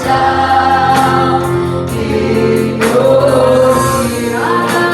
sound in your ear.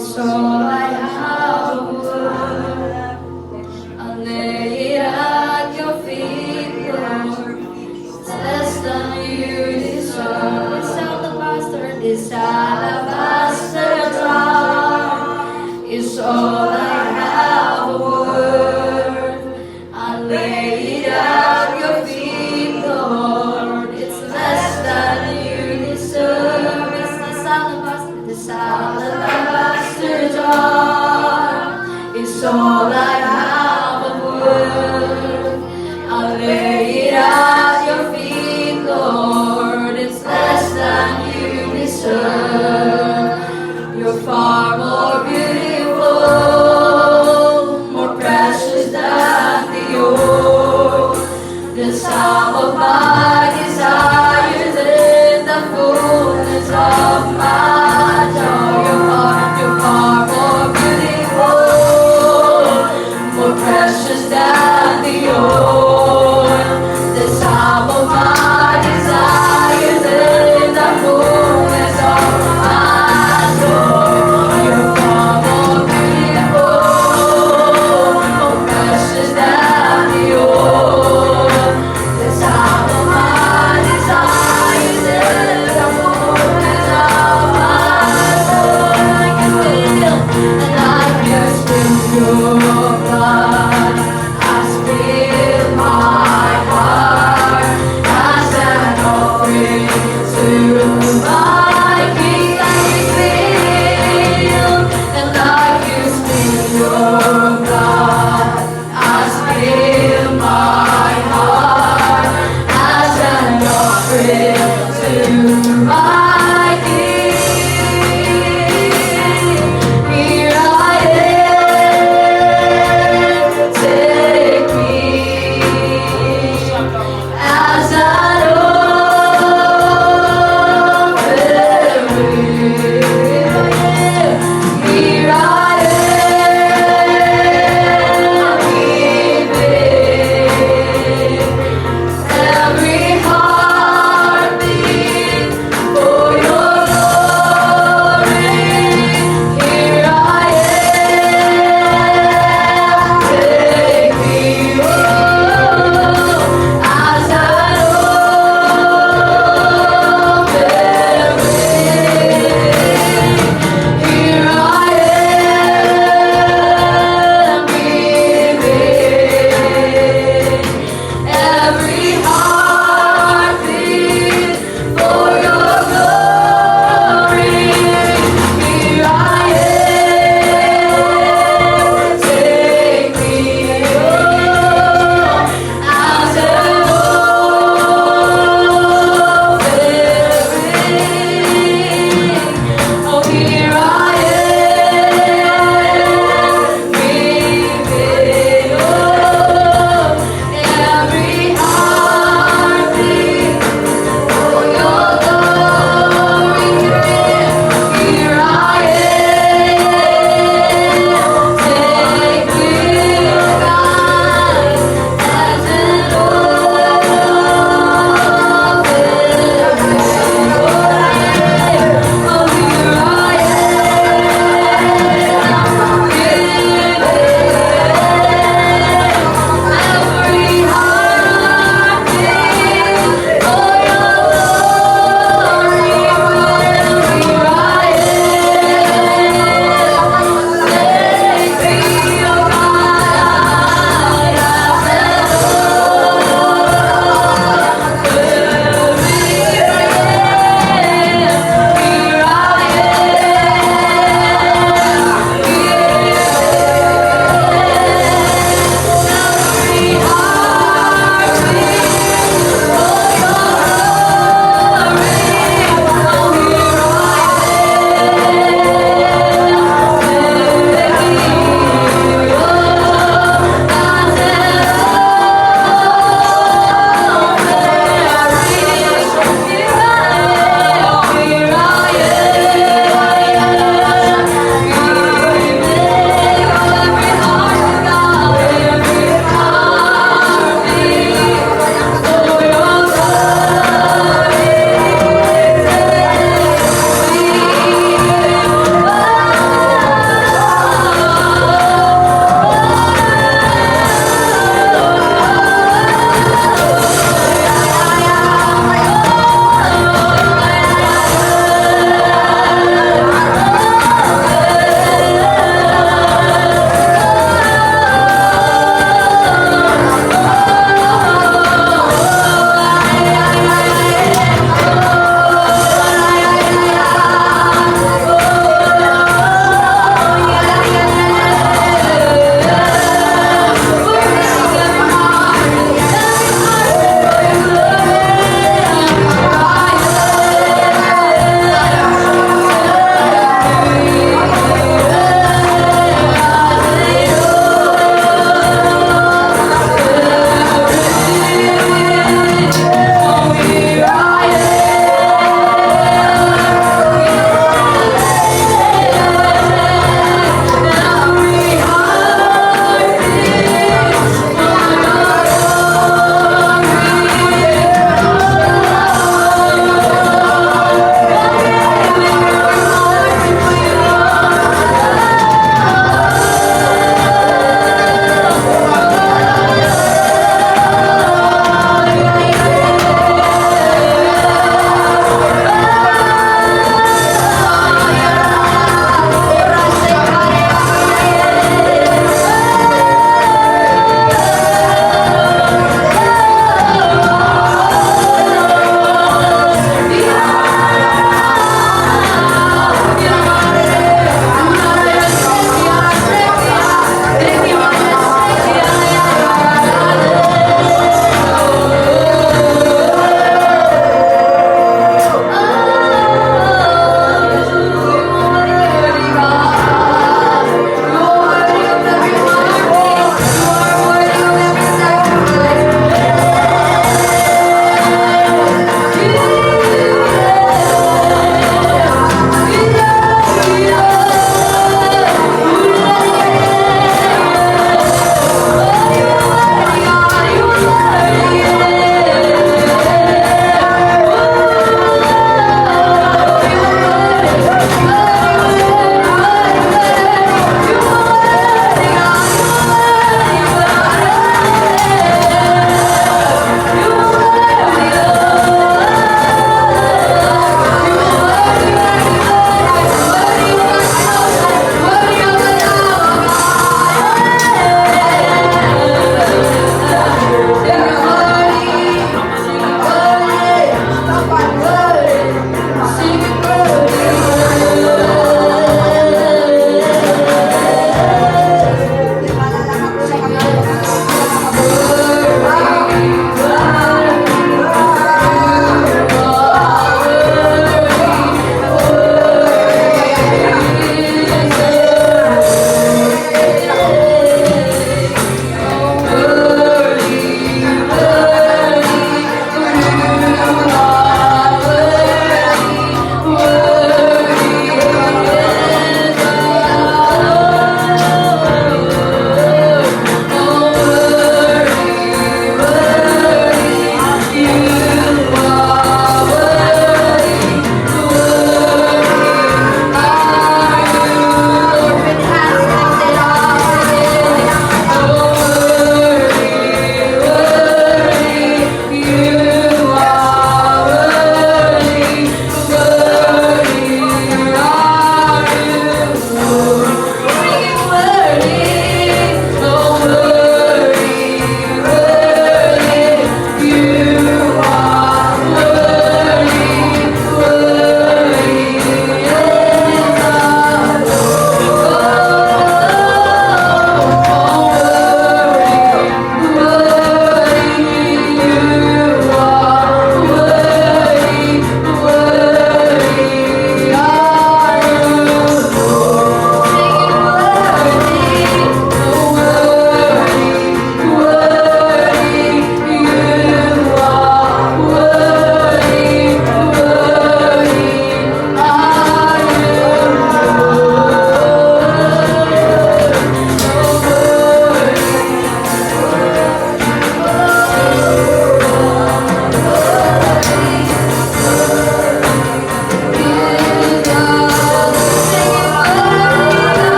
It's all I have, Lord. I'll lay it at your feet, Lord. It's less than you deserve. This alabaster jar is all I have, Lord. I'll lay it at your feet, Lord. It's less than you deserve. It's this alabaster jar is all I have, Lord. I'll lay it at your feet, Lord. It's less than you deserve. You're far more beautiful, more precious than the old. The sum of my desires and the fullness of my joy. You're far more beautiful,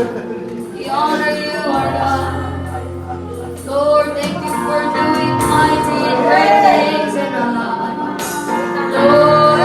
We honor you, our God. Lord, thank you for doing mighty and great things in our lives. Lord,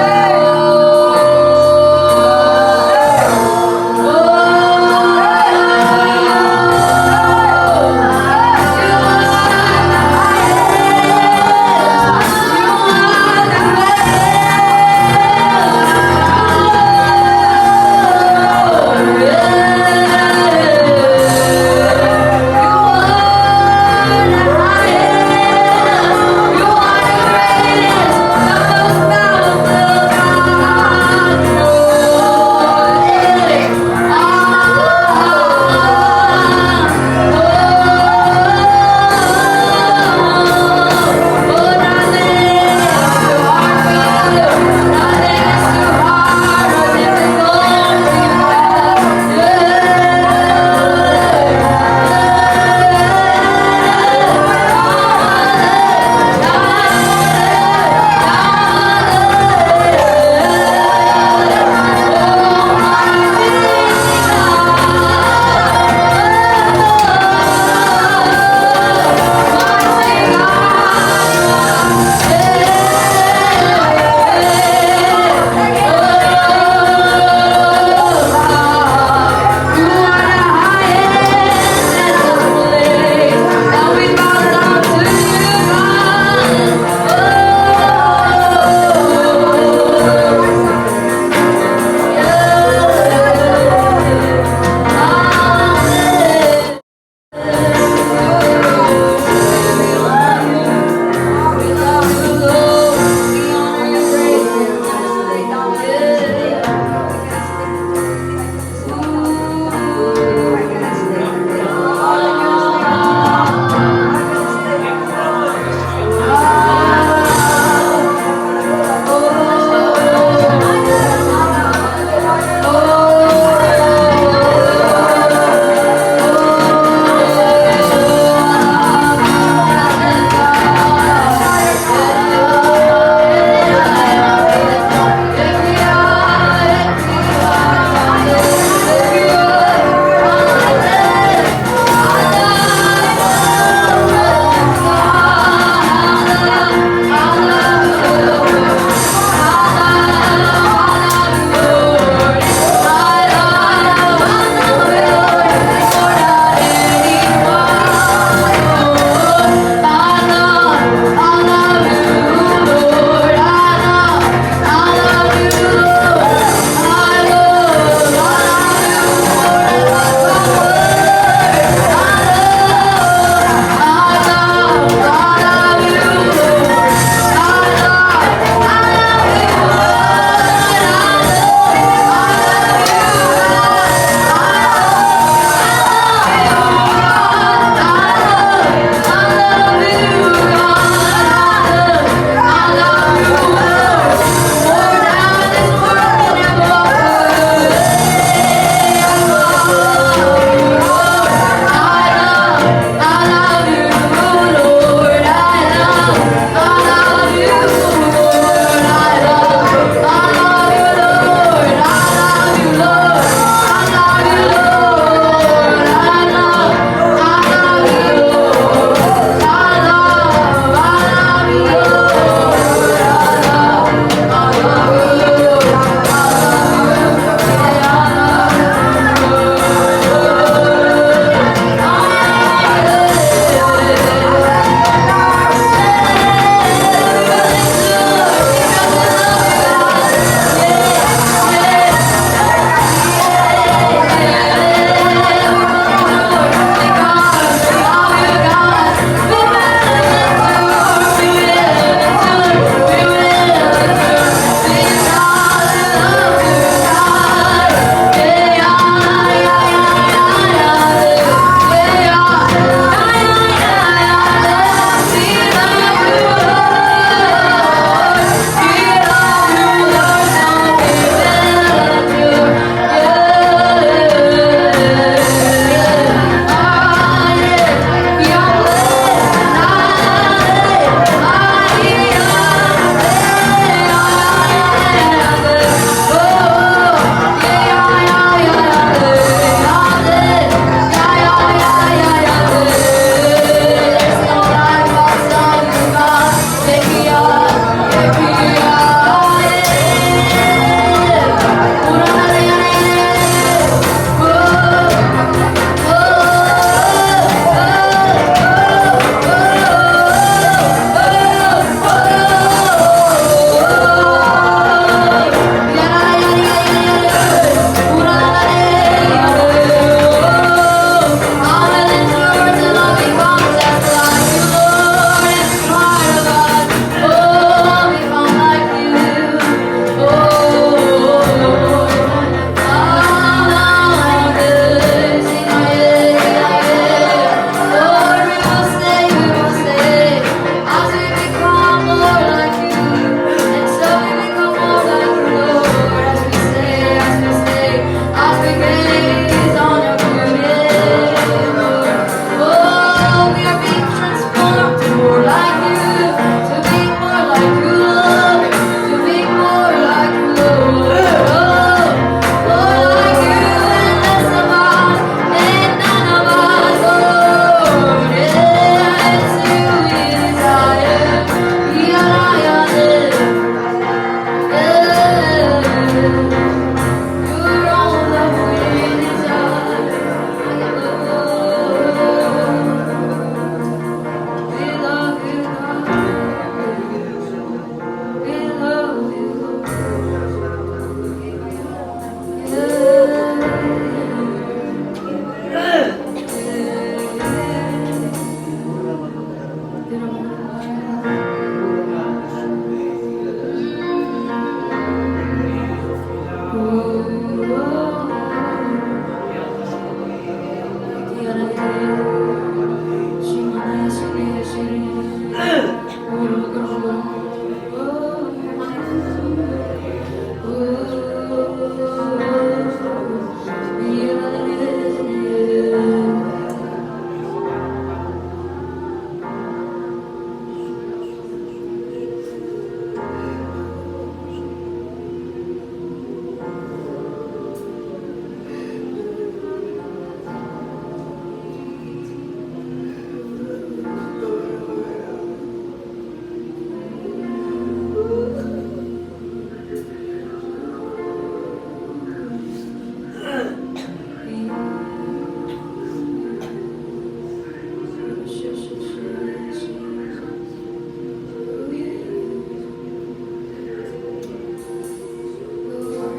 Lord,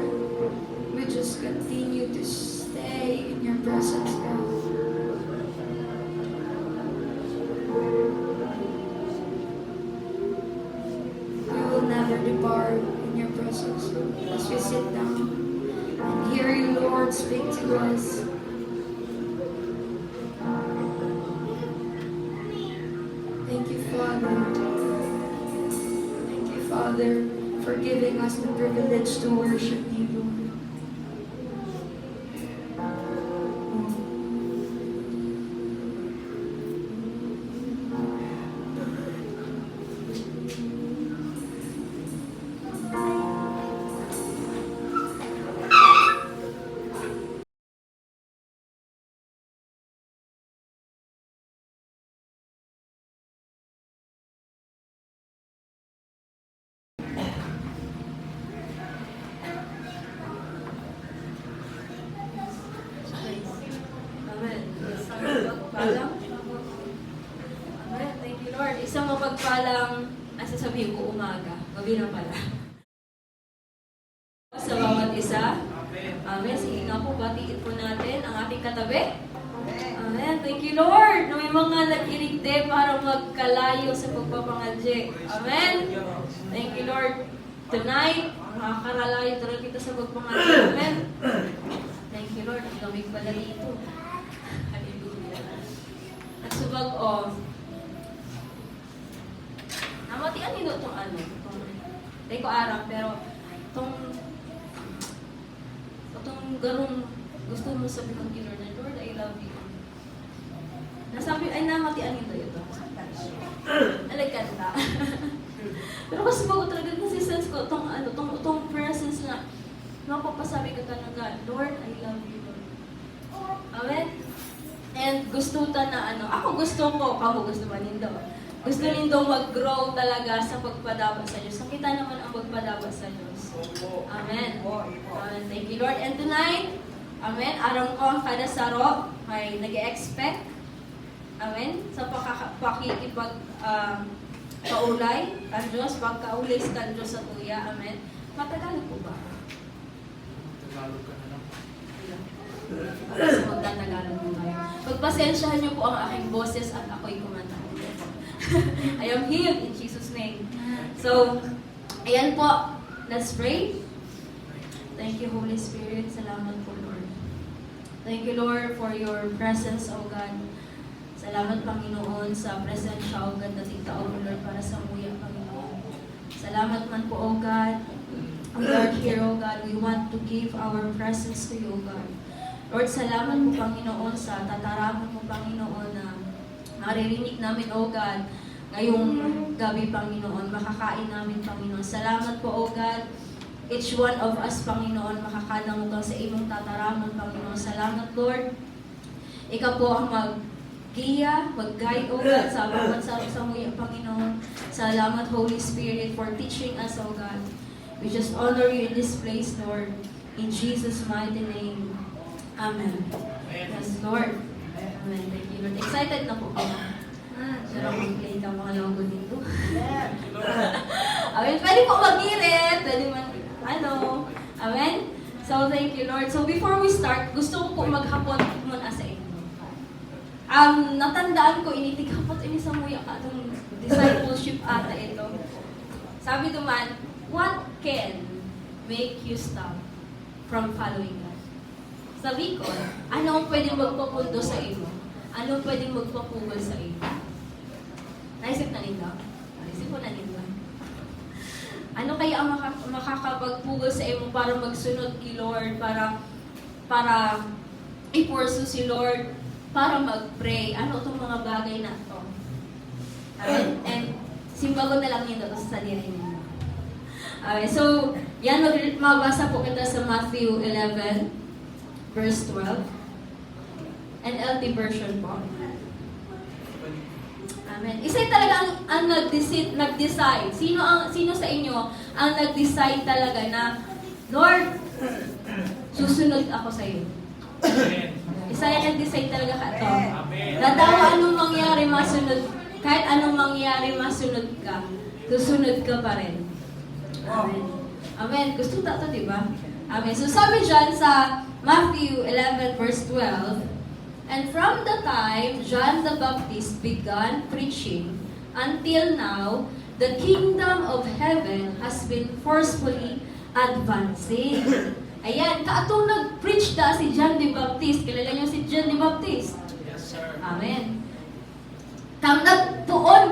we just continue to stay in your presence, God. We will never depart in your presence as we sit down and hear you, Lord, speak to us. Thank you, Father. Thank you, Father, for giving us the privilege to worship you, Lord. Amen. Isang mapagpalang. Amen. Thank you, Lord. Isang mapagpalang, sasabihin ko umaga. Gabi na pala. Sa bawat isa. Amen. Sige nga po, batiin po natin ang ating katabi. Amen. Thank you, Lord. Na may mga nag-irigde para magkalayo sa pagpapangadye. Amen. Thank you, Lord. Tonight, makakaralayo talaga kita sa pagpapangadye. Amen. Thank you, Lord. Ang lamig pala dito. Hallelujah. Nagsubag o. Namatian nito itong ano. Hindi ko aram, pero itong garong gusto mo sabihin kay Lord na, Lord, I love you. Nasabi, ay namatian nito ito. Alagkanta. Pero kasi bago talaga kasi sense ko, itong presence na mapapasabi ka talaga, Lord, I love you, Lord. Amen? And gusto ta na ako gusto ko, ako gusto ba nindo? Gusto nindo mag-grow talaga sa pagpadabot sa Diyos. Nakita naman ang pagpadabot sa Diyos. Amen. Amen. Thank you, Lord. And tonight, amen, aram ko ang kada saro ay nag-expect. Amen. Sa pakikipag kaulay ang Diyos, pagkaulay sa Diyos sa tuya. Amen. Matagalog po ba? Tagalog ka na lang. Kasi magtatagalog po tayo. Pagpasensyahan niyo po ang aking boses at ako'y kumanta. I am healed in Jesus' name. So, ayan po. Let's pray. Thank you, Holy Spirit. Salamat po, Lord. Thank you, Lord, for your presence, O God. Salamat, Panginoon, sa presensya, O God, na tigtaon mo, Lord, para sa muya, Panginoon. Salamat man po, O God. We are here, O God. We want to give our presence to you, O God. Lord, salamat po, Panginoon, sa tataraman mo, Panginoon, na maririnig namin, O God, ngayong gabi, Panginoon, makakain namin, Panginoon. Salamat po, O God. Each one of us, Panginoon, makakadang ka sa imong tataraman, Panginoon. Salamat, Lord. Ikaw po ang mag-guide, O God, sa bawat sa muya, Panginoon. Salamat, Holy Spirit, for teaching us, O God. We just honor you in this place, Lord. In Jesus' mighty name. Amen. Yes, Lord. Amen. Thank you, Lord. Excited na po ako. Sarap mag-play ka mga logo dito. Amen. Pwede po mag-irit. Pwede man, Amen. So, thank you, Lord. So, before we start, gusto ko po maghapon muna sa inyo. Natandaan ko, initigapot ini sa muya ka itong discipleship ata ito. Sabi naman, what can make you stop from following God? sa Bicol, ano ang pwedeng magpapundo sa iyo? Ano ang pwedeng magpapugol sa iyo? Naisip na nito? Naisip ko na nito. Ano kaya ang makakapagpugol sa iyo para magsunod kay Lord, para i-pursue si Lord, para mag-pray? Ano itong mga bagay na ito? And simbago na lang yun ito sa sarili niyo. So, yan, magbasa po kita sa Matthew 11, verse 12. NLT version po. Amen. Isa talaga ang nag-decide. Sino sa inyo ang nag-decide talaga na, Lord, susunod ako sa iyo. Isa yung nag-decide talaga ka to. Na daw anong mangyari, masunod. Kahit anong mangyari, masunod ka. Susunod ka pa rin. Amen. Amen. Gusto ta ito, diba? Amen. So sabi dyan sa Matthew 11 verse 12, and from the time John the Baptist began preaching until now, the kingdom of heaven has been forcefully advancing. Ayan, kaatong nag-preach da si John the Baptist. Kilala niyo si John the Baptist? Yes, sir. Amen. Kang nagpuon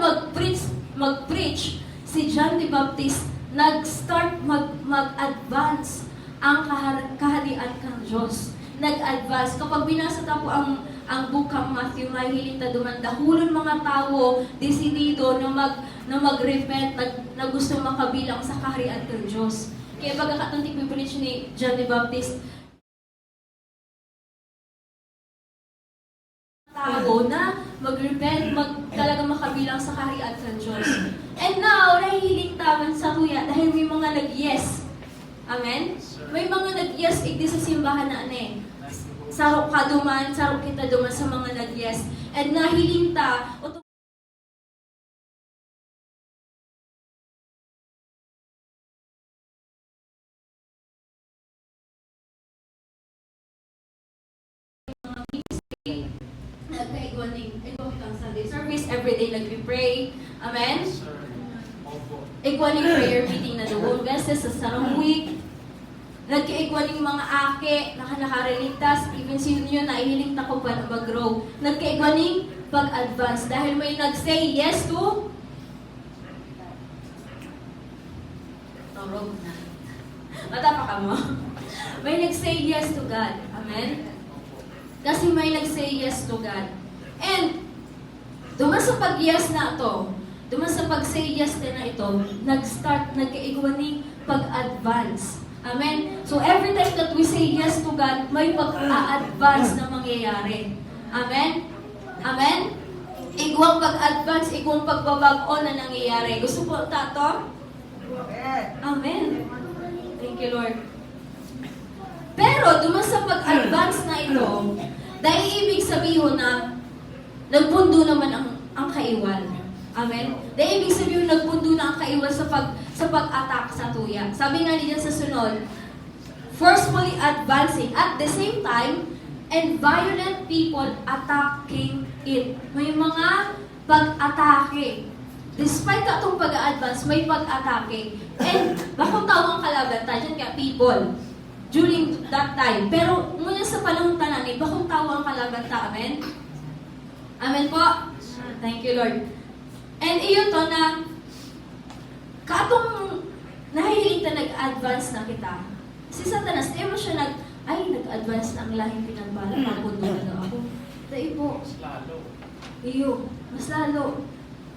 mag-preach si John the Baptist, nag-start mag-advance ang kaharian kang Diyos. Nag-advance. Kapag binasa ta po ang bukang Matthew, mahiling ta duman dahulon mga tao desidido na mag-repent, na gusto makabilang sa kaharian kang Diyos. Kaya baga katantik preach ni John the Baptist, tao na mag-repent, talaga makabilang sa kaharian ng Diyos. And now, nahihiling taman sa tuya dahil may mga nag-yes. Amen? May mga nag-yes igdi sa simbahan na ane. Sarok ka duman, sarok kita duman sa mga nag-yes. And nahiling ta, nagkaigwaning ang Sunday service, everyday nagpipray. Amen? Yes, sir. Opo. Igwaning prayer meeting na doon beses sa sarong week. Nagkaigwaning mga ake na nakaraligtas, even sino yun, nahihiling ta ko pa na mag-grow. Nagkaigwaning pag-advance dahil may nag-say yes to Torog na. Mata pa ka mo? May nag-say yes to God. Amen? Kasi may nag-say yes to God. And, duman sa pag-yes na ito, duman sa pag-say yes na ito, nag-start, nagkaigwaning pag-advance. Amen? So, every time that we say yes to God, may pag-a-advance na mangyayari. Amen? Amen? Igwang pag-advance, igwang pagbabago na nangyayari. Gusto po tato? Amen. Thank you, Lord. Pero, duman sa pag-advance na ito, dahil ibig sabihin na nagpundo naman ang kaiwal. Amen? Dahil ibig sabihin nagpundo na ang kaiwal sa pag-attack sa tuya. Sabi nga niyan sa sunod, forcefully advancing at the same time, and violent people attacking it. May mga pag-atake. Despite itong pag-advance, may pag-atake. And bakong tawang kalaban tayo dyan kaya people during that time. Pero muna sa panahon tanan, bakong tawang kalaban ta. Amen? Amen po? Thank you, Lord. And iyon to na katong nahihiling na nag-advance na kita. Si Satanas, mo siya nag-advance na ang lahing pinagbala. Mapundo na daw ako. Dahil po, Mas lalo. iyo, mas lalo.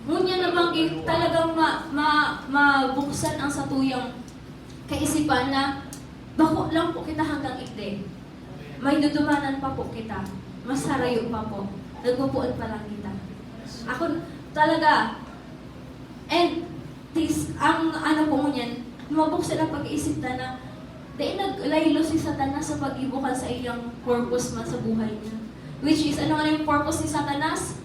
Ngunyan namang talagang mabuksan ang satuyang kaisipan na bako lang po kita hanggang ikde. May dudumanan pa po kita. Mas harayo pa po. Nagpupuan pa lang kita. Ako talaga, and ang ano po ngunyan, mabuksan ang pag-iisip na dahil naglaylo si Satanas sa pag-ibukan sa iyang purpose man sa buhay niya. Which is, ano yung purpose ni Satanas?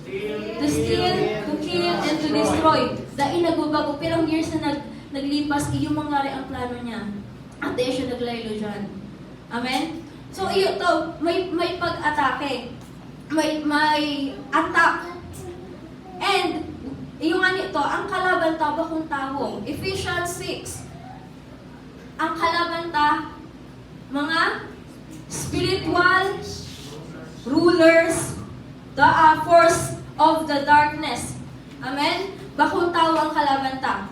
To steal, to kill, and to destroy. Dahil nagbabago, pero years na naglipas, iyong mangyari ang plano niya. At dahil siya naglaylo dyan. Amen? So, iyo to, may pag-atake. May attack. And, yung ano ito, ang kalaban ta, bakong tao. Ephesians 6. Ang kalaban ta, mga spiritual rulers, the force of the darkness. Amen? Bakong tao ang kalaban ta.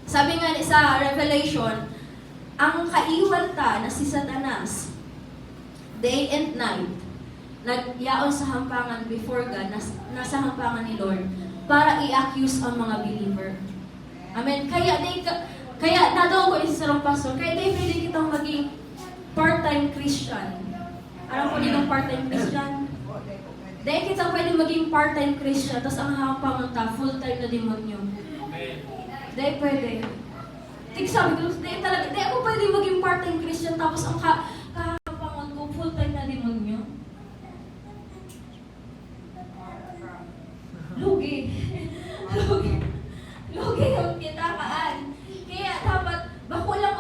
Sabi nga sa Revelation, ang kaiwan ta na si Satanas, day and night, nagyaon sa hampangan before God, nasa hampangan ni Lord, para i-accuse ang mga believer. Amen? Kaya nadaw ko isa sa pastor, kaya di pwede kitang maging part-time Christian. Alam ko nitong part-time Christian? Dahil kita pwede maging part-time Christian, tapos ang hampangan ta, full-time na demonyo. Amen. Dahil pwede. Sabi ko, dahil ako pwede maging part-time Christian, tapos ang kahampangan ko, full-time na demonyo. Lugi. Lugi yung kitakaan. Kaya dapat, bako lang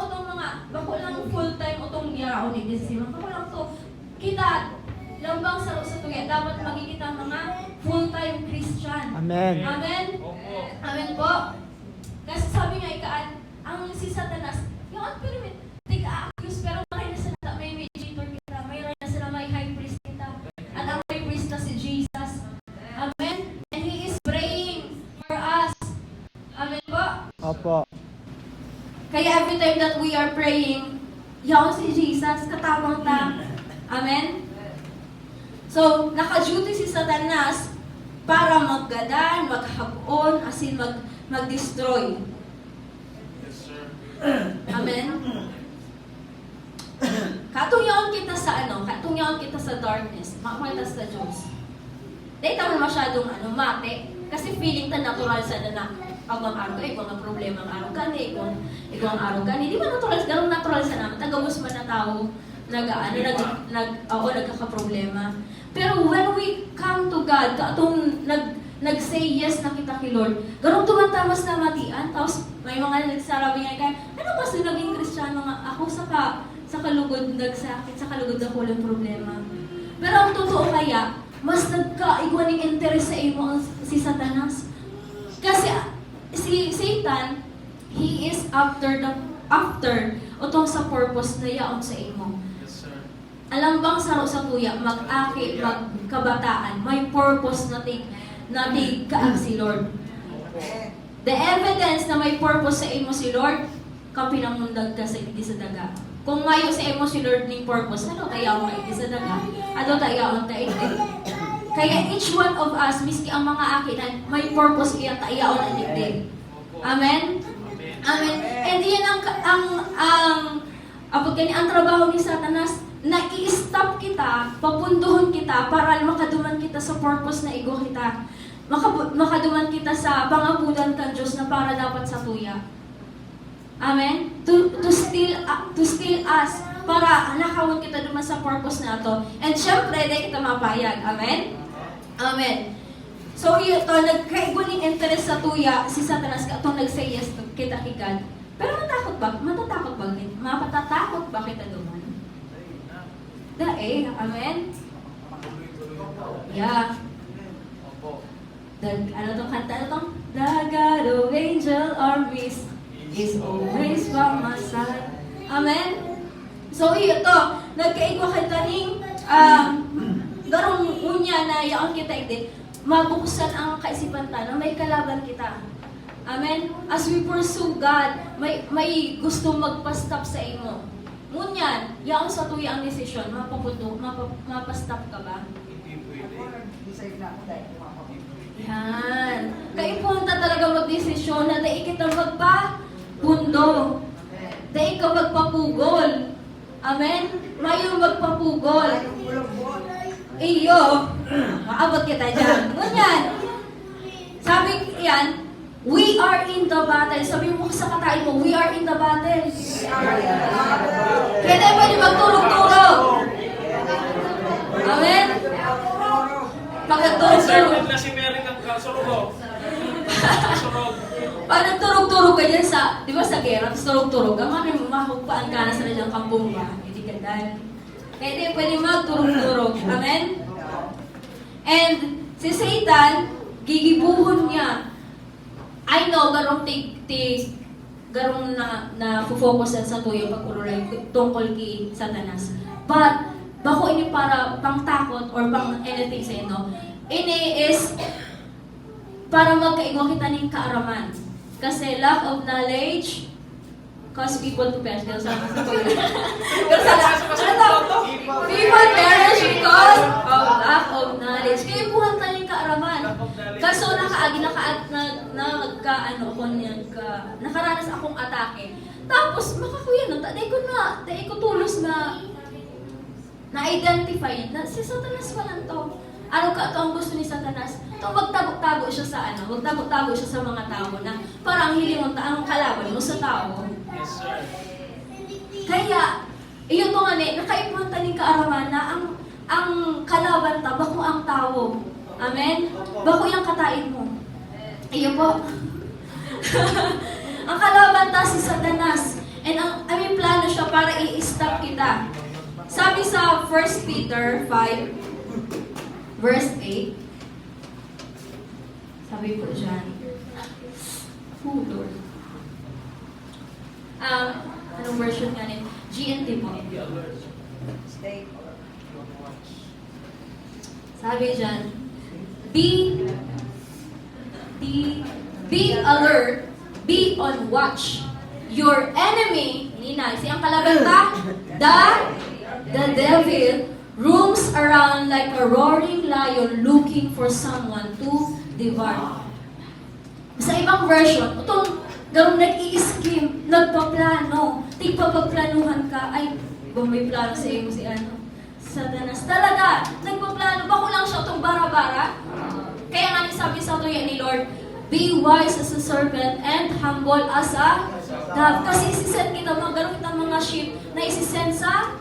full-time utong yaon ni Disima. Bako lang to, kita, lambang sa tuya, dapat magigita mga full-time Christian. Amen. Amen? Opo. Amen po. Kasi sabi nga ikaan, ang si Satanas, yung pyramid, tig-accuse, pero may mediator kita, mayroon na sila may high priest kita. At ang high priest na si Jesus. Amen? And He is praying for us. Amen po? Opo. Kaya every time that we are praying, yaon si Jesus, katabang ta. Amen? So, naka-duty si Satanas para maggadan, maghabon, asin mag-destroy. Yes, sir. Amen? Katungyaon kita sa katungyaon kita sa darkness, makakwenta sa Diyos. Dahil taman masyadong mate, kasi feeling ta natural sa na pagmang araw ka, ikaw ang problema ang araw ka ni, ikaw ang araw ka ni. Di ba natural sa naman, tagamus man na tao, nagkakaproblema. Pero when we come to God, katong nag-say yes na kita kay Lord, garong tumatamas na matian, tapos may mga nagsarabi nga kaya, ano ba sa naging Kristiyano nga? Ako sa kalugod nagsakit, sa kalugod na kulang problema. Pero ang totoo kaya, mas nagkaigwa ng interes sa imo si Satanas. Kasi si Satan, he is after utong sa purpose na yaon sa imo. Yes, sir. Alam bang saro sa tuya, mag-aki, magkabataan, may purpose na kaag si Lord. The evidence na may purpose sa imo si Lord, kang pinangundag ka sa hindi sa daga. Kung mayo sa imo si Lord ng purpose, ano tayo ang hindi sa daga? Ano tayo ang taigdig? Kaya each one of us, miski ang mga akinan, may purpose iya tayo ang digdig. Amen? Amen. And yan ang trabaho ni Satanas, na i-stop kita, papunduhon kita, para makaduman kita sa purpose na igo kita. Makaduman kita sa pangabudan kan Diyos na para dapat sa tuya. Amen? To steal us, para nakawin kita duman sa purpose na to. And syempre, di kita mapayag. Amen? Amen. So, ito, nagkaibuning interest sa tuya, si Satanas, katong nag-say yes kita kay God. Pero matatakot ba kita duman? Amen? Yeah. Opo. Ano tong kanta? The God of angel armies is always by my side. Amen? So, ito, nagkaigwa ka taning, garong unya na yaon kita iti, mabuksan ang kaisipan ta na may kalaban kita. Amen? As we pursue God, may gusto magpa-stop sa imo. Ngunyan, yaon sa tuya ang desisyon, mapa-stop ka ba? Hindi pwede. Yan. Kaipunta talaga mag-desisyon na dahil kita magpa-pundo. Dahil ka magpapugol. Amen? Mayroong magpapugol. Iyo, maabot kita dyan. Ngunyan, sabi yan, we are in the battle. Sabi mo sa katain mo, we are in the battle. Kaya tayo pwede magturog-turog. Amen? Pag nagturog-turog. Na si Mary ng kasurog. Kasurog. Pag nagturog-turog ka dyan sa, di ba sa gera, tapos turog-turog, ang mga mahupaan ka na sa nalang kampumba. Hindi ka dan. Kaya tayo pwede magturog-turog. Amen? And si Satan, gigibuhon niya. I know, garong garong na focus sa tuyo pag-urulay tungkol kay Satanas. But, bako ini para pang takot or pang anything sa inyo. Ini is para magkaigwa kita ning kaaraman. Kasi lack of knowledge cause people to perish. Kasi people perish because of lack of knowledge. Kaya buhat na yung kaaraman. Kaso nakaranas akong atake. Tapos makakuya no, taday ko tulos na-identify na si Satanas pa lang to. Ano ka to ang gusto ni Satanas? To magtago-tago siya sa magtago-tago siya sa mga tao na parang hilingon ta ang kalaban mo sa tao. Yes, sir. Kaya, iyon to nga nakaipuhan taning kaaraman na ang kalaban ta, bako ang tao. Amen? Bako yung katain mo. Iyo po. Ang kalaban ta si Satanas. And ang aming plano siya para i-stop kita. Sabi sa 1 Peter 5, verse 8, sabi po dyan, oh Lord. Anong version nga nito? GNT po. Sabi dyan, be alert, be on watch. Your enemy, ang kalaban ta, the devil, roams around like a roaring lion looking for someone to devour. Sa ibang version, itong garong nag-i-scheme, nagpaplano, tigpapagplanuhan ka, ay, may plano sa iyo si Satanas. Talaga, nagpaplano, bako lang siya itong bara-bara. Kaya nga sabi sa tuya ni Lord, be wise as a serpent and humble as a dove. Kasi isisend kita, ganun kita mga sheep na isisend sa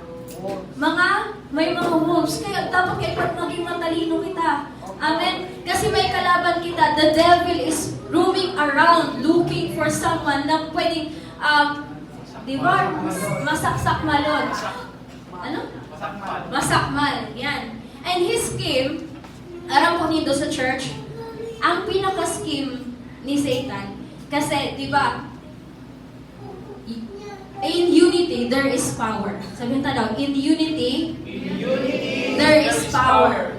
may mga wolves. Kaya dapat kayo maging matalino kita. Amen? Kasi may kalaban kita. The devil is roaming around looking for someone na pwedeng masaksak malon. Ano? Masakmal. Yan. And his scheme, aram po nito sa church, ang pinaka-scheme ni Satan, kasi, di ba, in unity, there is power. Sabihin talaga, in unity, there is power.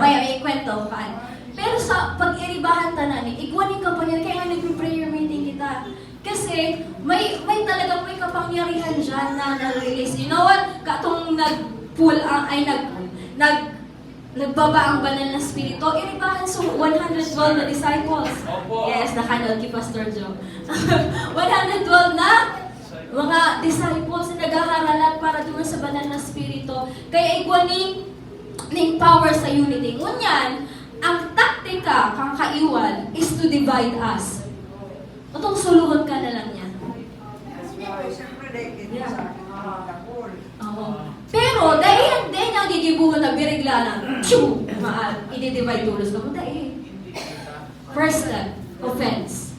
Okay, may kwento ka. Pero sa pag-iribahan tanan, igwanin ka pa niya, kaya nga nag-prayer meeting kita. Kasi may kapangyarihan dyan na na-release. You know what? Katong nag-pull nagbaba ang banal na spirito, iribahan sa 112 na disciples. Yes, nakanood kay Pastor Joe. 112 na mga disciples na nag-aharalan para doon sa banal na spirito. Kaya igwaning ning power sa unity. Ngunyan, ang taktika kang kaiwal is to divide us. Itong suluhan ka na lang yan. Pero dahil nagigibuhan na birigla lang, i-divide tulos ka mo dahil. First step, offense.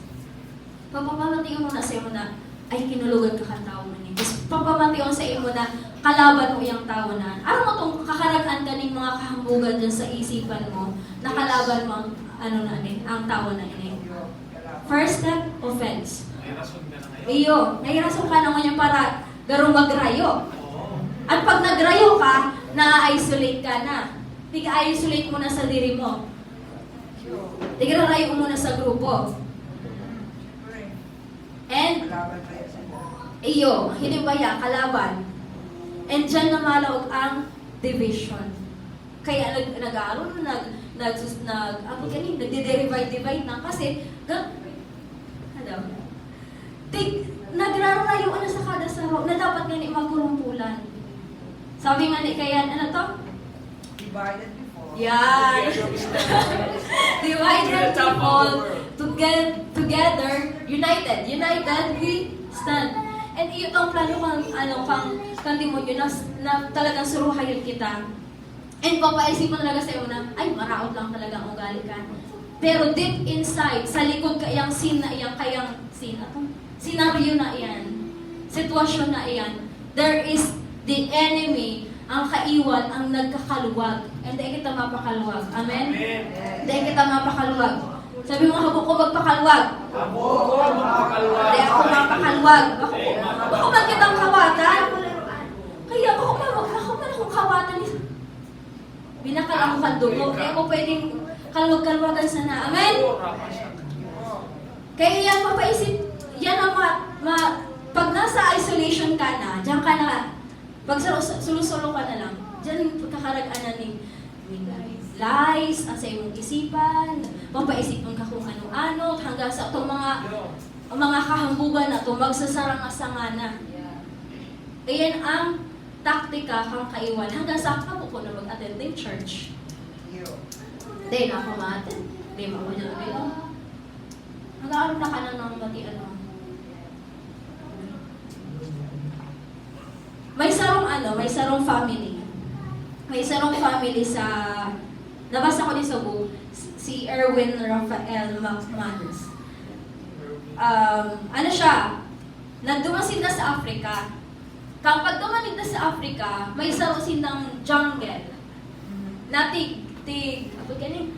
Papamatiyon mo na sa iyo na, ay kinulugan ka tao mo ni. Papamatiyon sa iyo na, kalaban mo yung tao na. Araw mo itong kakaragan ka ng mga kahambugan dyan sa isipan mo, na kalaban mo ang tao na ini. First step, offense. Nahirason ka na ngayon para garong magrayo. At pag nagrayo ka, na-isolate ka na. Tig-isolate mo na sa diri mo. Tigrarayo mo na sa grupo. And, hindi ba yan, kalaban. And dyan namalaog ang division. Kaya nag-aaron, nagdi-divide na kasi, nagrarayo na sa kada saro na dapat nga ni magkurumpulan. Sabi nga ni kaya, ano to? Divided before. Yan. Divided people together, united we stand. And iyo ang plano kang demonyo na talagang suruhayin kita. And papaisipan talaga sa iyo na, ay, maraot lang talaga ang ugali ka. Pero deep inside, sa likod kayang scene na iyan, senaryo na iyan, sitwasyon na iyan, there is the enemy, ang kaiwan, ang nagkakaluwag. And dahil kita mapakaluwag. Amen? Dahil kita mapakaluwag. Sabi mo, habo ko magpakaluwag. Dahil ako mapakaluwag. Bako man kitang kawatan. Kaya bako Pinakalang ko kan dugo. Kaya ko pwedeng kalwag-kalwagan sana. Amen? Kaya yan, papaisip, yan ang pag nasa isolation ka na, diyan ka na, pag sulusolo ka na lang, diyan kakaragaan ni lies, ang sa imong isipan, papaisipan ka kung ano-ano, hanggang sa itong mga kahambugan na ito, magsasarang-asanga na. Ayan ang taktika kang kaiwan, hanggang sa ako ko na mag-attend ng church. Hindi na ako ma-attend. Hindi mo ako dyan kayo. Nag-aaral na ka na ng bati May sarong family. May sarong family sa, nabasa ko din sa book, si Erwin Rafael McManus. Ano siya? Nagduman sila sa Africa. Kapag dumanig na sa Africa, may sarong silang jungle. Na apa ganing?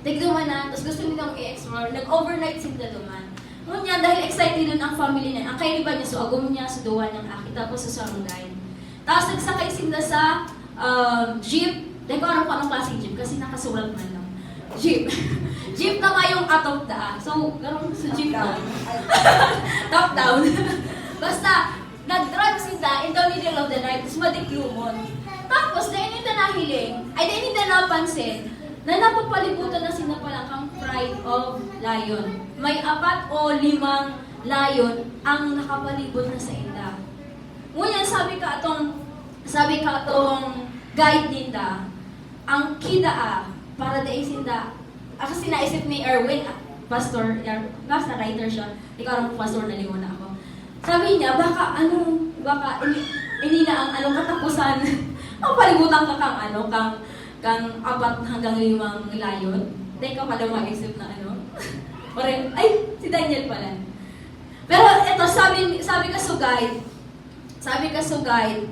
Tigduman na, tapos gusto nilang i-explore. Nag-overnight sila duman. Ngunyan, dahil excited nun ang family niya, ang kailiban niya, so agum niya, sa duwan ng aki, tapos sa sarangay. Tapos nagsakay sila sa jeep. Dahil ko alam ko anong klaseng jeep, kasi nakasulat man lang. Jeep. Jeep na nga yung atop daan. So, gano'n sa jeep na. Top down. Basta, nag-drive sila in the middle of the night, tapos madiklumon. Tapos, dahil hindi nahiling, ay dahil hindi napansin, na napapalibutan na sila pala kang pride of lion. May 4 o 5 lion ang nakapalibot na sa inda. Ngunyan, sabi ka atong guide ninda, ang kidaa, para dahil sinda, kasi naisip ni Erwin, pastor, basta writer siya, ikaw ang pastor, nalimon na ako. Sabi niya, baka hindi na ang katapusan, ang palibutan ka kang 4 hanggang 5 layon. Hindi ka pa daw mag-isip na ay, si Daniel pala. Pero ito, sabi ka sugay,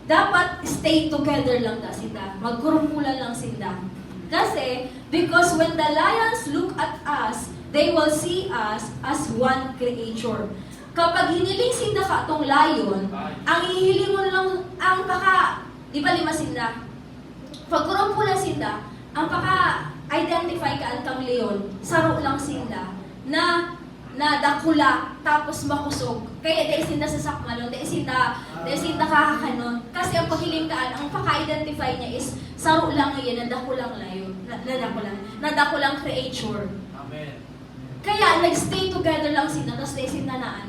dapat stay together lang sila. Magkurumpulan lang sila. Kasi, because when the lions look at us, they will see us as one creature. Kapag hiniling sinda ka itong lion, ang hihiling mo lang, di ba 5 sinda? Pag kurumpulan sinda, ang identify ka ang kang leon, saro lang sinda, na dakula, tapos makusog. Kaya dahil sinda sa sakmalon, dahil sinda kakakanon. Kasi ang paghilintaan, ang paka-identify niya is, saro lang ngayon, nadakulang layon, nadakulang creature. Amen. Kaya, nag-stay together lang sinda, tapos dahil sinda na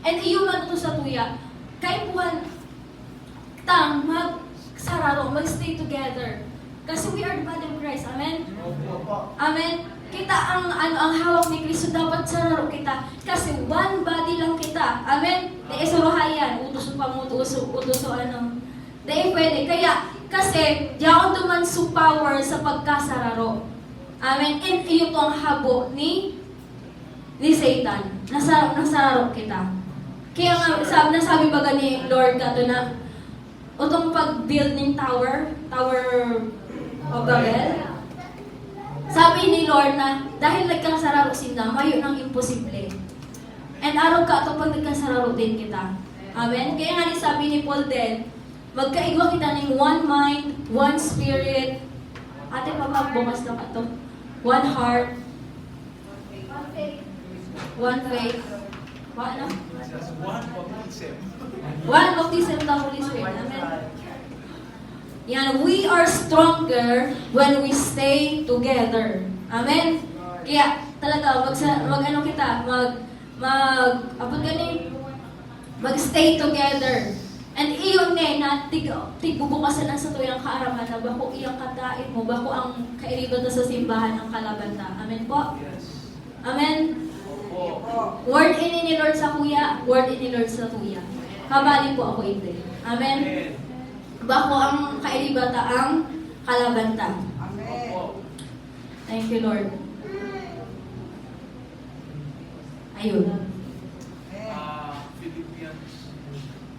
And iyuman ito sa tuya, kahit buwan, mag-stay together. Kasi we are the body of Christ. Amen? Amen? Kita ang hawak ni Kristo, dapat sararo kita. Kasi one body lang kita. Amen? Dahil suruhayan, utos Dahil pwede. Kaya, kasi, diyaon duman su power sa pagkasararo. Amen? And iyo to ang habo ni Satan. Nasararo kita. Kaya nga, nasabi ba ni Lord ka na, utong pag-build ng tower of Babel, sabi ni Lord na, dahil nagkasararo sila, mayo ng imposible. And araw ka ito pag nagkasararo din kita. Amen? Kaya nga sabi ni Paul din, magkaigwa kita ng one mind, one spirit, ate bukas na ito, one heart, one faith, one baptism of the Holy Spirit. Amen? Yan, we are stronger when we stay together. Amen? Kaya talaga, mag-stay together. And iyon na tigbubukasan na sa tuyang kaaraman na bako iyang katain mo, bako ang kairibat na sa simbahan ng kalabanta. Amen po? Yes. Amen? Word in ni Lord sa kuya, word in ni Lord sa tuya. Kabali po ako ito. Amen? Bako ang kairibata ang kalabanta. Amen. Thank you, Lord. Ayun. Philippians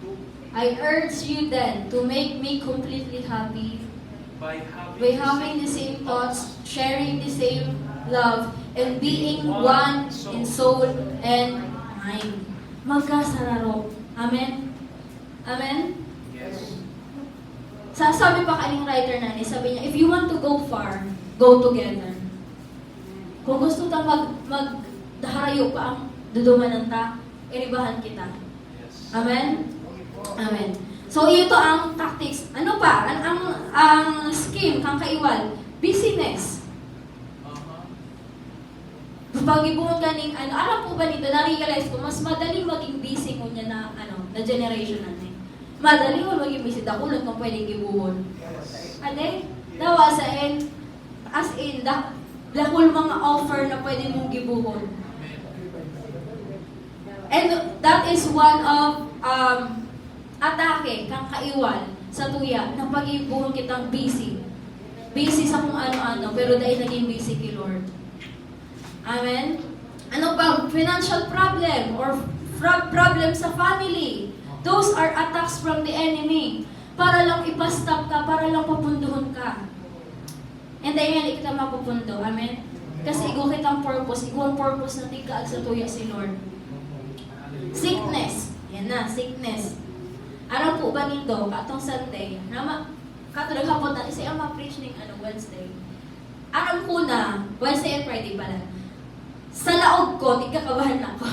2. I urge you then to make me completely happy By by having the same thoughts, sharing the same love, and being one in soul and mind. Magkasararo. Amen? Amen? Yes. Sabi pa kaning writer na ni, sabi niya, if you want to go far, go together. Kung gusto ta magdaharayo pa ang dudumanan ta, iribahan kita. Amen? Amen. So, ito ang tactics. Ano pa? Ang scheme, kang kaiwal, busyness. Pag ibuhon ganing, alam po ba nito, na-realize ko, mas madaling maging busy ko niya na generation natin. Madali mo maging busy, dakulot kung pwedeng ibuhon. Ade? Dawasain, as in, dakul mga offer na pwede mong gibuhon. And that is one of atake, kang kaiwal sa tuya, na pag-ibuhon kitang busy. Busy sa kung ano-ano, pero dahil naging busy kay Lord. Amen? Ano pa? Financial problem or problem sa family. Those are attacks from the enemy. Para lang ipastop ka, para lang papunduhon ka. And dahil kita mapupundo. Amen? Kasi ikaw kitang purpose. Ikaw ang purpose na tigkaag sa tuya si Lord. Sickness. Yan na, sickness. Araw po ba nito, katong Sunday, katulog hapon na, isa ang ma-preach ng Wednesday. Araw ko na, Wednesday and Friday pala. Sa laog ko, tigkakabahan na ako.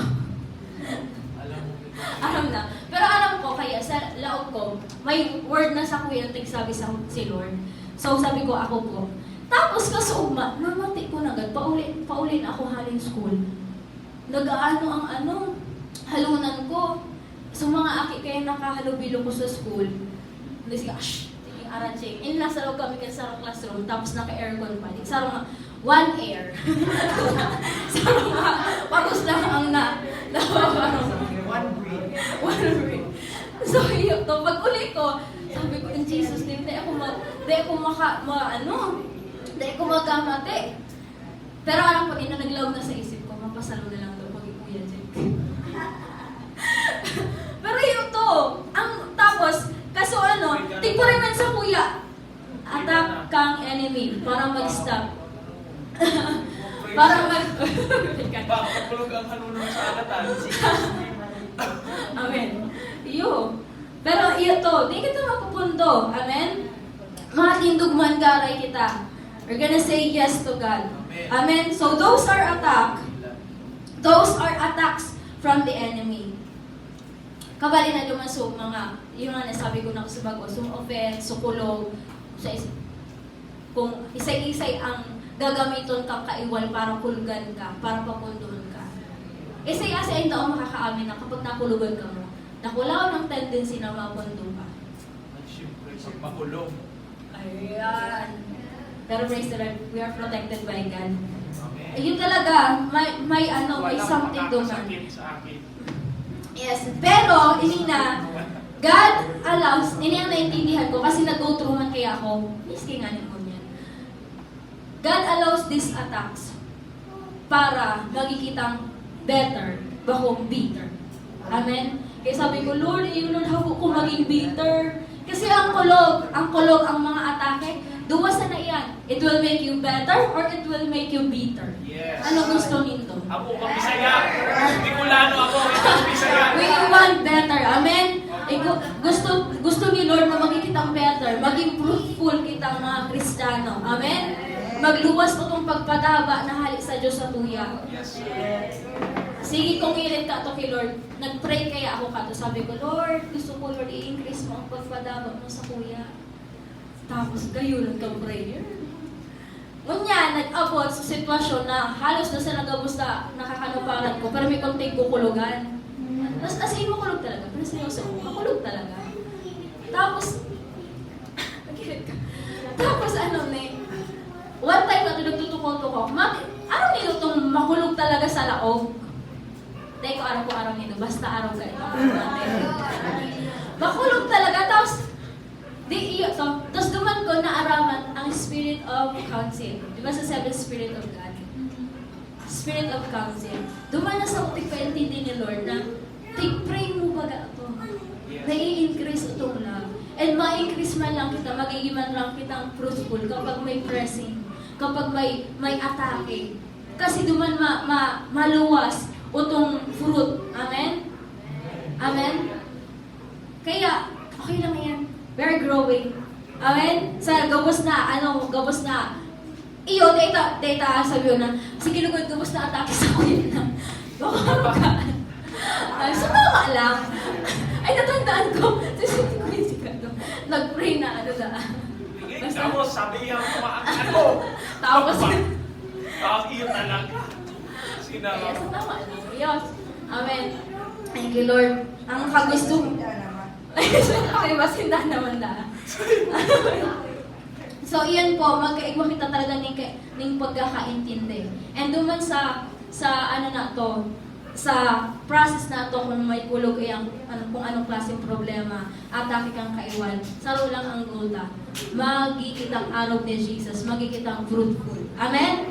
Alam na. Pero alam ko, kaya sa laog ko, may word na sa kuya na sabi sa si Lord. So sabi ko, ako po. Tapos kasuugma, namati ko na agad, paulin ako haling school. Nag-aano ang halunan ko. So mga aki kayo nakahalubilo ko sa school. Hindi ka, yung araching. Nasa loob kami sa classroom, tapos naka-aircon pa. Sarong nga, one air. Sarong nga, pagos lang ang One breath. one breath. So yun, pag uli ko, sabi ko, in Jesus name, di ako magamate. Pero alam ko, din na naglaw na sa isip ko, mapasalo na lang daw pag ikuya dyan. Pero yun to, tapos, kaso tigpurin man sa kuya, attack kang enemy, para mag-stop. Para Baka kapulog ang halunan sa agatan. Amen. Iyo. Pero ito, di kita mapupundo. Amen? Mga tindugman garay kita. We're gonna say yes to God. Amen? So those are attacks from the enemy. Kabali na dumaso mga, yung nasabi ko na sa bago, offense, sukulog, kung isay-isay ang gagamiton kang kaiwal para kulgan ka, para papunduhan ka. Isay-isay ang makakaamin na kapag nakulugan ka mo, nakulaw ng tendency na mapundo ka. Siyempre, pag makulong. Ayan. Pero praise the Lord, we are protected by God. Amen. Yun talaga, may something duman. Makakasakit sa akin. Yes, pero inina, God allows, ini ang naintindihan ko kasi nag-go through man kaya ako, miski nga mo yan. God allows these attacks para magkikitang better, bakong bitter. Amen? Kaya sabi ko, Lord, habo ko maging bitter. Kasi ang kulog ang mga atake, duwasan na yan. It will make you better or it will make you bitter. Yes. Ano gusto nito? Ako kang Bisaya. Bicolano ako, ikaw Bisaya. We want better. Amen? Gusto ni Lord na magkikitang better, maging fruitful kitang mga Kristiyano. Amen? Magluwas ko itong pagpadaba na halik sa Diyos sa tuya. Yes. Sige, kung ilit ka ito kay Lord, nag-pray kaya ako ka to. Sabi ko, Lord, gusto ko Lord, i-increase mo ang pagpadaba mo sa kuya. Tapos gayon ang prayer. Ngunya, nag-abot sa sitwasyon na halos na sa nagabos na nakakanuparan ko, pero may konting kukulugan. Tapos asin mo kulog talaga, pero seryoso, makulog talaga. Tapos, tapos one time na nagtutukot-tukot, ano nilo itong makulog talaga sa laog? Dahil ko araw nito, basta araw ka ito. Makulog talaga, tapos duman ko na araman ang Spirit of Counsel. Di ba sa 7 Spirit of God? Spirit of Counsel. Duman na sa utik ko intindi ni Lord na pray mo baga ito. Nai-increase itong love. And ma-increase man lang kita, magiging man lang kitang fruitful kapag may pressing, kapag may atake. Kasi duman maluwas utong fruit. Amen? Amen? Kaya, okay lang yan. We're growing. Amen? Sa gabos na, gabos na. Iyo, data, sabi yun na, sige Lugod, gabos na atake sa akin na. Baka ka. So, tama lang. Ay, natandaan ko. Kasi ko yung sikado. Nag-pray na, Tapos sabi niya, ako. Tapos, Iyo talaga. Sinara. yes, tama lang. Yes. Amen. Thank you, Lord. Ang kagusto. Okay, masinda naman na. So, iyan po, magkaigwa kita talaga ning pagkakaintindi. And duman sa ano na to, sa process na to, kung may kulog ay kung anong klaseng problema, atake kang kaiwan, saro lang ang gulta. Magkikitang araw ni Jesus, magkikitang fruitful. Amen?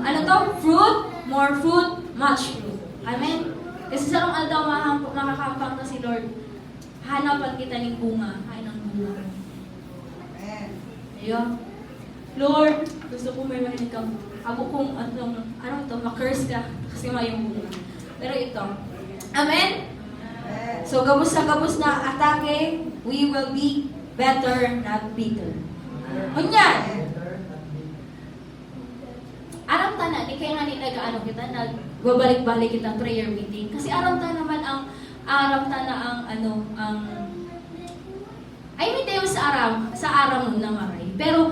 Ano to? Fruit, more fruit, much fruit. Amen? Kasi sarong aldaw makakampang na si Lord. Hanapan kita ng bunga. Ay, ng bunga. Amen. Ayun. Lord, gusto ko may marinig kang ako kung ma-curse ka kasi mayong bunga. Pero ito. Amen? Amen. So, gabos na atake, we will be better, not bitter. Kunyan! Aram ta na, di kaya nga nag-ano kita, nagbabalik-balik kita prayer meeting. Kasi aram ta naman ang ay may tayo sa aram na maray. Pero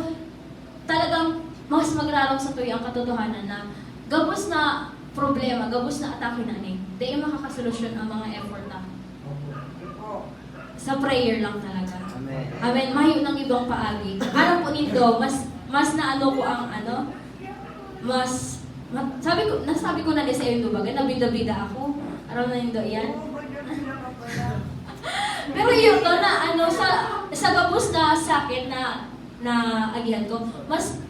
talagang mas magraraw sa tuyo ang katotohanan na gabos na problema, gabos na atake na ni. Di makakasolusyon ang mga effort na. Sa prayer lang talaga. Amen. Mayo ng ibang paagi. Alam po nito, mas naano ko ang nasabi ko na din sa iyo baga, nabida-bida ako. Aram na nindo yan. Pero yun to na sa gabos na sakit na agihan ko,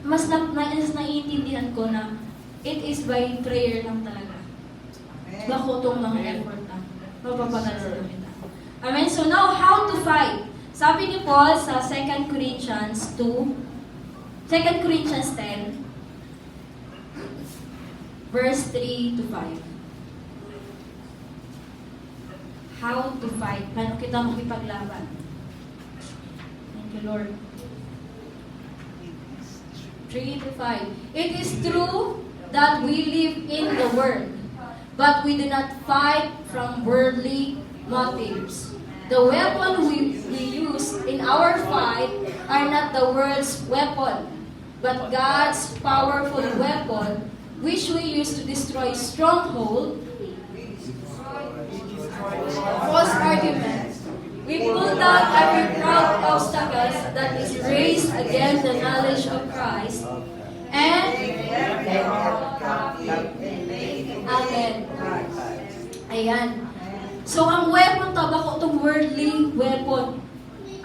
mas naiintindihan ko na it is by prayer lang talaga. Bako tong mga effort na mapapagal sa kita. Amen. So now, how to fight? Sabi ni Paul sa 2 Corinthians 10, verse 3 to 5. How to fight? Paano kita makipaglaban? Thank you, Lord. 3 to 5. It is true that we live in the world, but we do not fight from worldly motives. The weapon we use in our fight are not the world's weapon, but God's powerful weapon, which we use to destroy strongholds, false arguments. We pull down every proud obstacle that is raised against the knowledge of Christ, and Amen. Ayan. So, ang weapon ta, bako itong worldly weapon.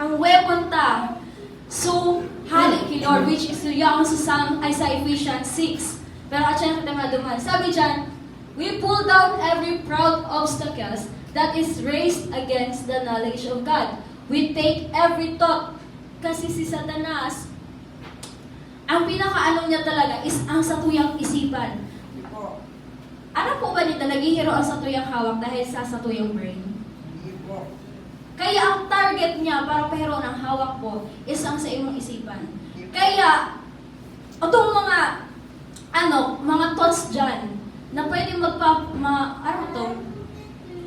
Ang weapon ta, so, halik ki Lord, which is yung sa Ephesians 6. Pero at siya kita maduman. Sabi dyan, we pull down every proud obstacles that is raised against the knowledge of God. We take every thought. Kasi si Satanas, ang pinakaano niya talaga is ang satuyang isipan. Ano po ba nito? Naghihiro ang satuyang hawak dahil sa satuyang brain? Kaya ang target niya para pahiro ng hawak po is ang sa imong isipan. Kaya, itong mga thoughts dyan, na pwede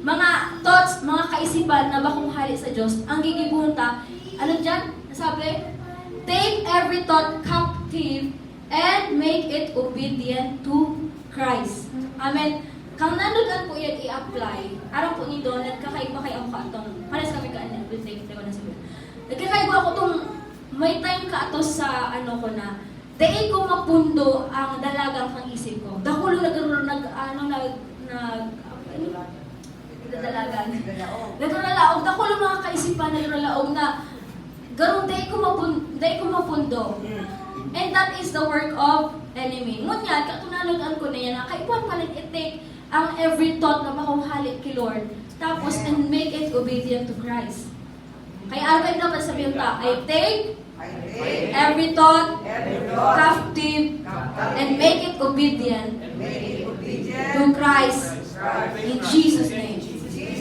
mga thoughts, mga kaisipan na bakong hali sa Diyos, ang gigibunta, dyan? Sabi, take every thought captive and make it obedient to Christ. Amen. Kang nanudan po yan i-apply, araw po nito, nagkakaiba kayo ako atong, pares kami ka-anin, nagkakaiba ako itong, may time ka ato sa ko na, dahil ko mapundo ang dalagang kang isip ko. Dakulo nagralaog. Dakulo mga kaisipan nagralaog na, garong dahil ko mapundo. And that is the work of enemy. Ngunyan, katunanagan ko na yan, kaipuan palit i-take ang every thought na makuhalit kay Lord, tapos and make it obedient to Christ. Kaya araw dapat sabihin ta, I take every thought captive and make it obedient to Christ in Jesus' name.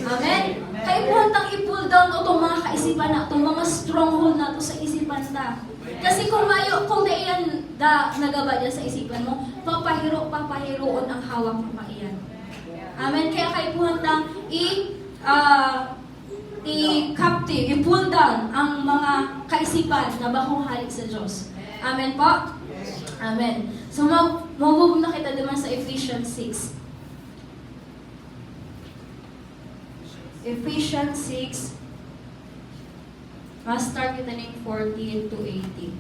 Amen? Kaya buhantang i-pull down o itong mga kaisipan na, itong mga stronghold na ito sa isipan ta. Kasi kung naiyan nagaba dyan sa isipan mo, papahiroon ang hawak mo pa iyan. Amen? Kaya kayo buhantang i-captive, i-pull down ang mga kaisipan na bakong halik sa Diyos. Amen po? Amen. So, mabubog na kita naman sa Ephesians 6. Ephesians 6. Start kita ng 14 to 18.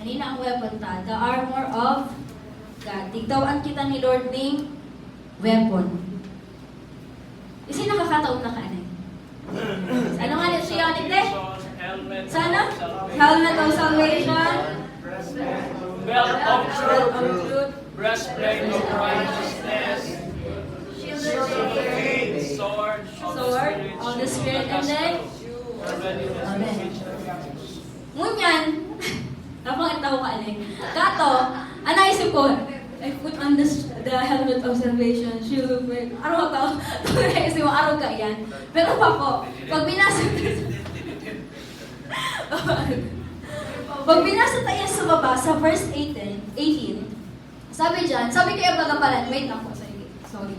Kanina ang weapon ta, the armor of God. Tigtawan kita ni Lord ng weapon. Kasi nakakataon na ka na. Ano nga nito siya nito? Sana? Helmet of salvation. Belt of truth. Breastplate of righteousness. Shield of faith. Sword of the Spirit. And then? Amen. Ngunyan, kapag itaw ka alin. Kato, anaisip ko, I put on the helmet of salvation, shield of faith. Araw ka, anaisip mo, araw ka yan. Pero pa po, pag binasa tayo sa baba, sa verse 18, sabi kaya bagapalan, wait lang po, sorry.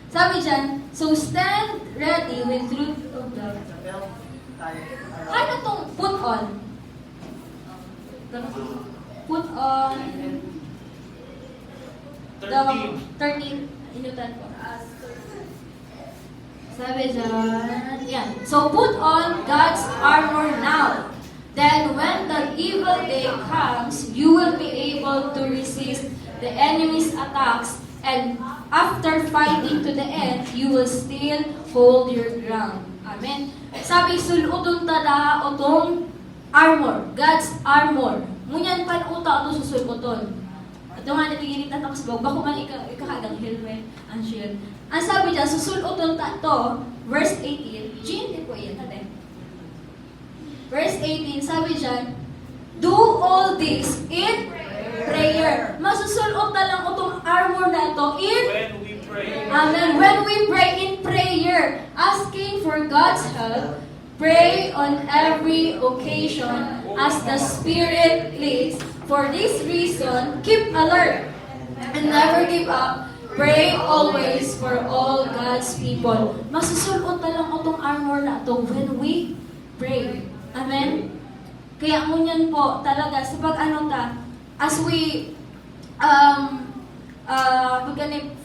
Sabi dyan, so stand ready with truth of God. Ano tong put on? Put on 13. Inutan ko. Sabi dyan, yan. So put on God's armor now. Then when the evil day comes, you will be able to resist the enemy's attacks, and after fighting to the end, you will still hold your ground. Amen. Sabi, suludon tada otong armor, God's armor. Ngunyan pan uta ito susulkoton. At yung nga natigilid na tapos bako man ikakagang helmet, ang shield. Ang sabi dyan, susulkoton ta ito, verse 18, Jean, po yan natin. Verse 18, sabi dyan, do all this in prayer. Masusulot na lang itong armor na ito in when we pray. Amen. When we pray in prayer, asking for God's help, pray on every occasion as the Spirit leads. For this reason, keep alert and never give up. Pray always for all God's people. Masusulot na lang itong armor na ito when we pray. Amen? Kaya ngunyan po talaga sa pag-ano ta, as we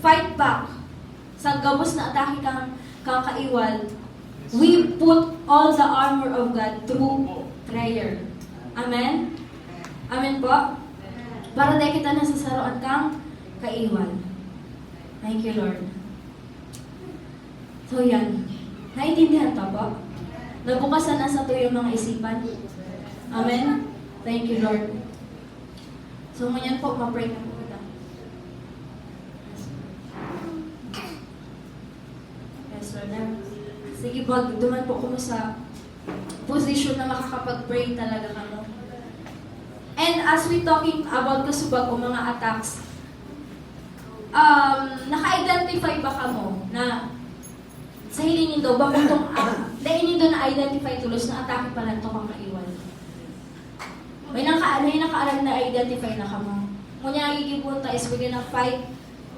fight back sa gabos na atake kang kaiwal, we put all the armor of God through prayer. Amen? Amen po? Para dahil kita nasasaroan kang kaiwal. Thank you, Lord. So yan. Naintindihan pa po? Nabukasan na sa to yung mga isipan. Amen? Thank you, Lord. So, ngayon po, ma-pray na po kita. Yes, Lord. Sige po, duman po ko sa position na makakapag-pray talaga kamo. And as we talking about kasubag o mga attacks, naka-identify ba kamo na sa hilingin daw, ba kung itong, dahil nindo na-identify tulos na atake pala ito kang kaiwan. May nakaalam na identify na kamo. Ngunyan nagigibon tayo is we're gonna fight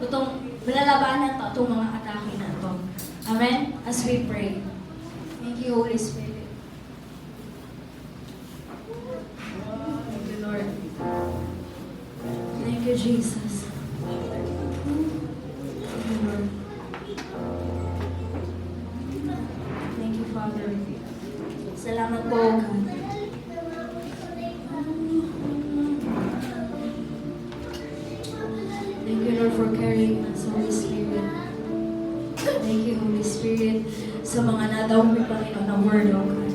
itong malalabanan ta itong mga atake na ito. Amen? As we pray. Thank you, Holy Spirit. Thank you, Lord. Thank you, Jesus. Thank you, Lord. Thank you, Father. Salamat po, God. Thank you, Lord, for carrying us, Holy Spirit. Thank you, Holy Spirit, sa mga nadaw mo, Panginoon, na word, O God.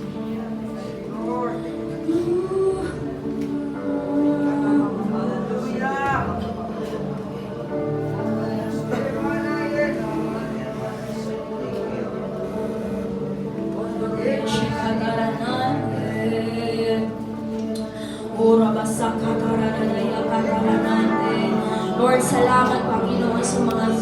Lord, salamat, Panginoon, sa mga